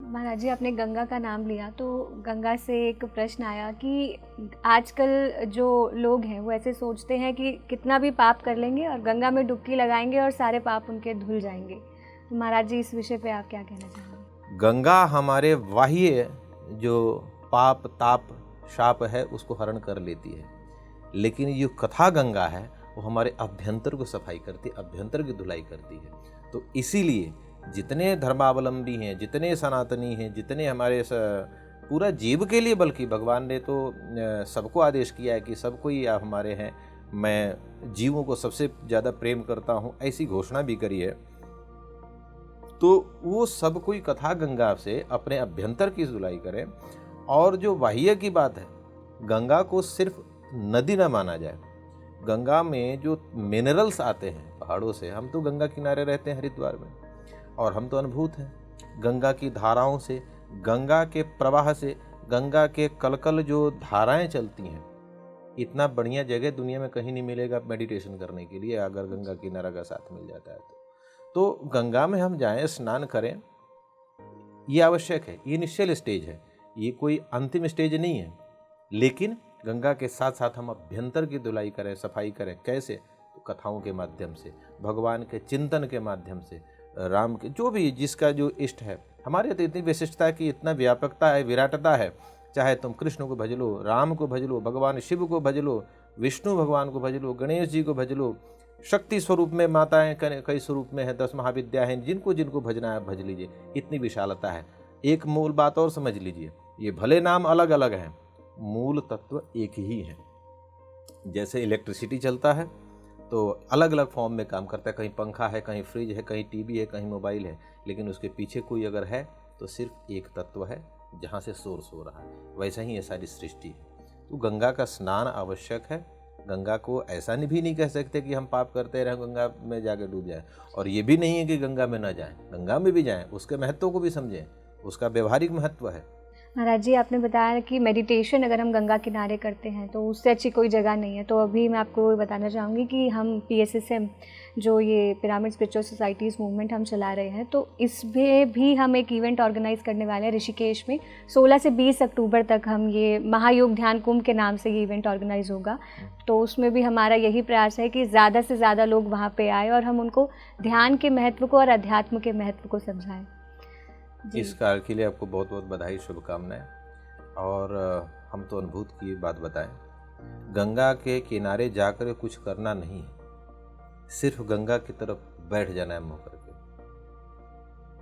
महाराज जी, आपने गंगा का नाम लिया तो गंगा से एक प्रश्न आया कि आजकल जो लोग हैं वो ऐसे सोचते हैं कि कितना भी पाप कर लेंगे और गंगा में डुबकी लगाएंगे और सारे पाप उनके धुल जाएंगे। तो महाराज जी, इस विषय पे आप क्या कहना चाहेंगे? गंगा हमारे बाह्य जो पाप ताप शाप है उसको हरण कर लेती है, लेकिन जो कथा गंगा है वो हमारे अभ्यंतर को सफाई करती है, अभ्यंतर की धुलाई करती है। तो इसीलिए जितने धर्मावलंबी हैं, जितने सनातनी हैं, जितने हमारे पूरा जीव के लिए, बल्कि भगवान ने तो सबको आदेश किया है कि सब कोई आप हमारे हैं, मैं जीवों को सबसे ज़्यादा प्रेम करता हूँ, ऐसी घोषणा भी करी है। तो वो सब कोई कथा गंगा से अपने अभ्यंतर की धुलाई करें। और जो बाह्य की बात है, गंगा को सिर्फ नदी न माना जाए। गंगा में जो मिनरल्स आते हैं पहाड़ों से, हम तो गंगा किनारे रहते हैं हरिद्वार में, और हम तो अनुभूत हैं गंगा की धाराओं से, गंगा के प्रवाह से, गंगा के कलकल जो धाराएं चलती हैं। इतना बढ़िया जगह दुनिया में कहीं नहीं मिलेगा मेडिटेशन करने के लिए, अगर गंगा किनारा का साथ मिल जाता है तो गंगा में हम जाएं, स्नान करें, ये आवश्यक है। ये इनिशियल स्टेज है, ये कोई अंतिम स्टेज नहीं है। लेकिन गंगा के साथ साथ हम अभ्यंतर की धुलाई करें, सफाई करें। कैसे? तो कथाओं के माध्यम से, भगवान के चिंतन के माध्यम से, राम के जो भी जिसका जो इष्ट है। हमारे तो इतनी विशिष्टता है कि इतना व्यापकता है, विराटता है। चाहे तुम कृष्ण को भज लो, राम को भज लो, भगवान शिव को भज लो, विष्णु भगवान को भज लो, गणेश जी को भज लो, शक्ति स्वरूप में माताएं कई स्वरूप में है, 10 महाविद्या हैं, जिनको जिनको भजना है भज लीजिए। इतनी विशालता है। एक मूल बात और समझ लीजिए, ये भले नाम अलग अलग हैं, मूल तत्व एक ही है। जैसे इलेक्ट्रिसिटी चलता है तो अलग अलग फॉर्म में काम करता है, कहीं पंखा है, कहीं फ्रिज है, कहीं टीवी है, कहीं मोबाइल है, लेकिन उसके पीछे कोई अगर है तो सिर्फ एक तत्व है जहाँ से सोर्स हो रहा है। वैसा ही ये सारी सृष्टि है। तो गंगा का स्नान आवश्यक है। गंगा को ऐसा भी नहीं कह सकते कि हम पाप करते रहें, गंगा में जाके डूब जाएं। और ये भी नहीं है कि गंगा में ना जाएं, गंगा में भी जाएं, उसके महत्व को भी समझें, उसका व्यवहारिक महत्व है। महाराज जी, आपने बताया कि मेडिटेशन अगर हम गंगा किनारे करते हैं तो उससे अच्छी कोई जगह नहीं है। तो अभी मैं आपको बताना चाहूँगी कि हम PSSM जो ये पिरामिड स्पिरिचुअल सोसाइटीज़ मूवमेंट हम चला रहे हैं, तो इसमें भी हम एक इवेंट ऑर्गेनाइज़ करने वाले हैं ऋषिकेश में। 16 से 20 अक्टूबर तक हम ये महायोग ध्यान कुंभ के नाम से ये इवेंट ऑर्गेनाइज़ होगा। तो उसमें भी हमारा यही प्रयास है कि ज़्यादा से ज़्यादा लोग वहाँ पे आए और हम उनको ध्यान के महत्व को और अध्यात्म के महत्व को समझाएं। इस कार्य के लिए आपको बहुत बहुत बधाई, शुभकामनाएं। और हम तो अनुभूत की बात बताएं, गंगा के किनारे जाकर कुछ करना नहीं है, सिर्फ गंगा की तरफ बैठ जाना है मुँह करके।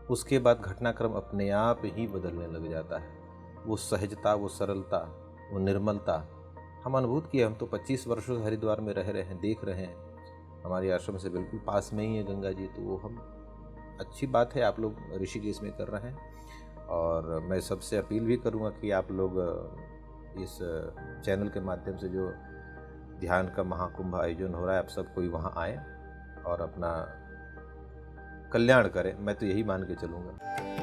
उसके बाद घटनाक्रम अपने आप ही बदलने लग जाता है। वो सहजता, वो सरलता, वो निर्मलता हम अनुभूत किए। हम तो 25 वर्षों से हरिद्वार में रह रहे हैं, देख रहे हैं। हमारे आश्रम से बिल्कुल पास में ही है गंगा जी, तो वो हम अच्छी बात है आप लोग ऋषिकेश में कर रहे हैं। और मैं सबसे अपील भी करूँगा कि आप लोग इस चैनल के माध्यम से जो ध्यान का महाकुंभ आयोजन हो रहा है, आप सब कोई वहाँ आएँ और अपना कल्याण करें। मैं तो यही मान के चलूँगा।